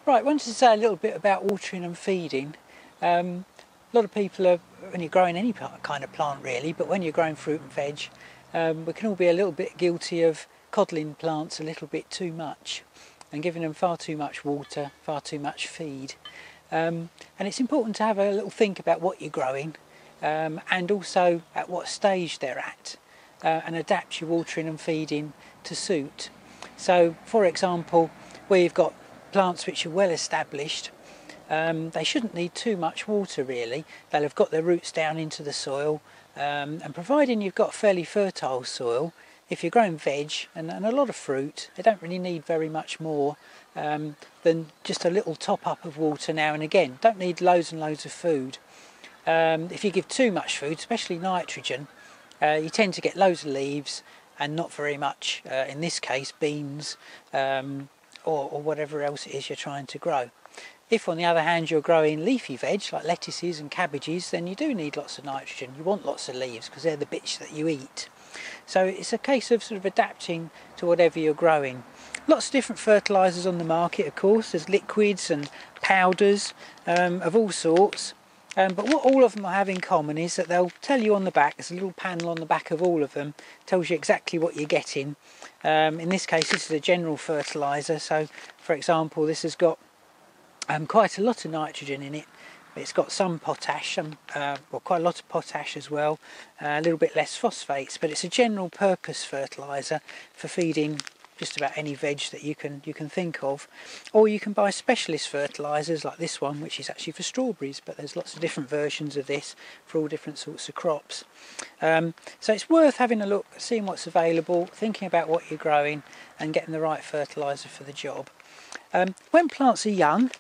Right, I wanted to say a little bit about watering and feeding. A lot of people are, when you're growing any kind of plant really, but when you're growing fruit and veg, we can all be a little bit guilty of coddling plants a little bit too much and giving them far too much water, far too much feed. And it's important to have a little think about what you're growing and also at what stage they're at and adapt your watering and feeding to suit. So, for example, where you've got plants which are well established, they shouldn't need too much water really. They'll have got their roots down into the soil, and providing you've got fairly fertile soil, if you're growing veg and a lot of fruit, they don't really need very much more than just a little top up of water now and again. Don't need loads and loads of food. If you give too much food, especially nitrogen, you tend to get loads of leaves and not very much, in this case, beans, or whatever else it is you're trying to grow. If on the other hand you're growing leafy veg like lettuces and cabbages, then you do need lots of nitrogen. You want lots of leaves because they're the bits that you eat. So it's a case of sort of adapting to whatever you're growing. Lots of different fertilisers on the market, of course. There's liquids and powders of all sorts. But what all of them have in common is that they'll tell you on the back, there's a little panel on the back of all of them, tells you exactly what you're getting. In this case, this is a general fertiliser, so for example, this has got quite a lot of nitrogen in it. It's got some potash, well, quite a lot of potash as well, a little bit less phosphates, but it's a general purpose fertiliser for feeding just about any veg that you can think of. Or you can buy specialist fertilisers like this one, which is actually for strawberries, but there's lots of different versions of this for all different sorts of crops. So it's worth having a look, seeing what's available, thinking about what you're growing and getting the right fertiliser for the job. When plants are young,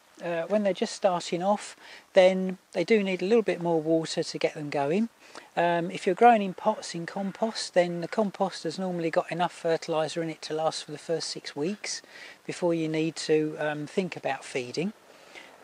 when they're just starting off, then they do need a little bit more water to get them going. If you're growing in pots in compost, then the compost has normally got enough fertiliser in it to last for the first 6 weeks before you need to think about feeding.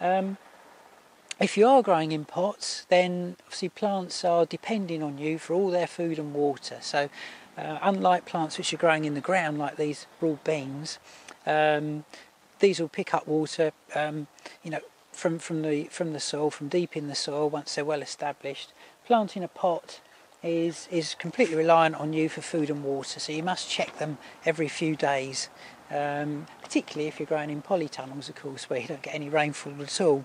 If you are growing in pots, then obviously plants are depending on you for all their food and water. So unlike plants which are growing in the ground like these broad beans, these will pick up water from the soil, from deep in the soil once they're well established. Planting a pot is completely reliant on you for food and water, so you must check them every few days, particularly if you're growing in polytunnels, of course, where you don't get any rainfall at all.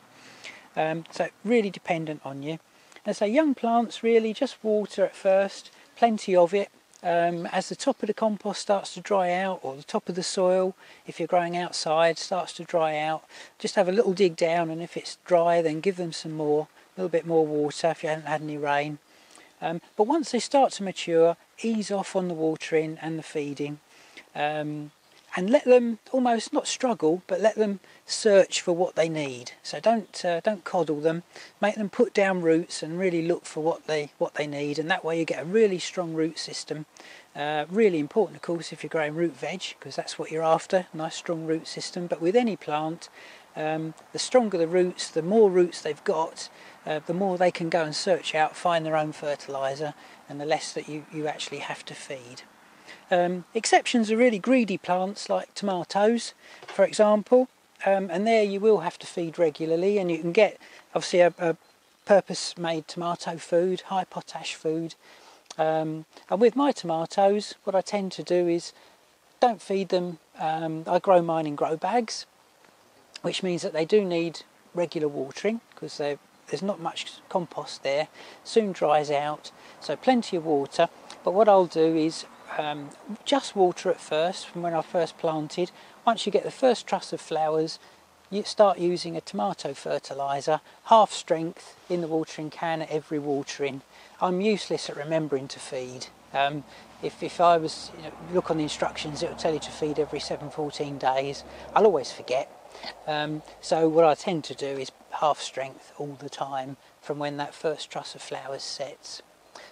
So really dependent on you. And so young plants, really just water at first, plenty of it. As the top of the compost starts to dry out, or the top of the soil, if you're growing outside, starts to dry out, just have a little dig down, and if it's dry then give them some more, a little bit more water if you haven't had any rain. But once they start to mature, ease off on the watering and the feeding, and let them almost not struggle, but let them search for what they need. So don't coddle them, make them put down roots and really look for what they need, and that way you get a really strong root system. Really important, of course, if you're growing root veg, because that's what you're after, nice strong root system. But with any plant, the stronger the roots, the more roots they've got, the more they can go and search out, find their own fertiliser, and the less that you actually have to feed. Exceptions are really greedy plants like tomatoes, for example, and there you will have to feed regularly, and you can get obviously a purpose-made tomato food, high potash food. And with my tomatoes, what I tend to do is don't feed them. I grow mine in grow bags, which means that they do need regular watering because there's not much compost there, soon dries out, so plenty of water. But what I'll do is just water at first from when I first planted. Once you get the first truss of flowers, you start using a tomato fertiliser, half strength in the watering can at every watering. I'm useless at remembering to feed. If I was, look on the instructions, it will tell you to feed every 14 days. I'll always forget. So what I tend to do is half strength all the time from when that first truss of flowers sets.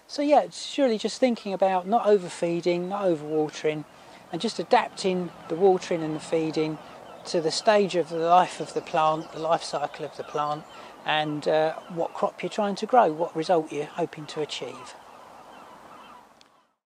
So yeah, it's really just thinking about not overfeeding, not overwatering, and just adapting the watering and the feeding to the stage of the life of the plant, the life cycle of the plant, and what crop you're trying to grow, what result you're hoping to achieve.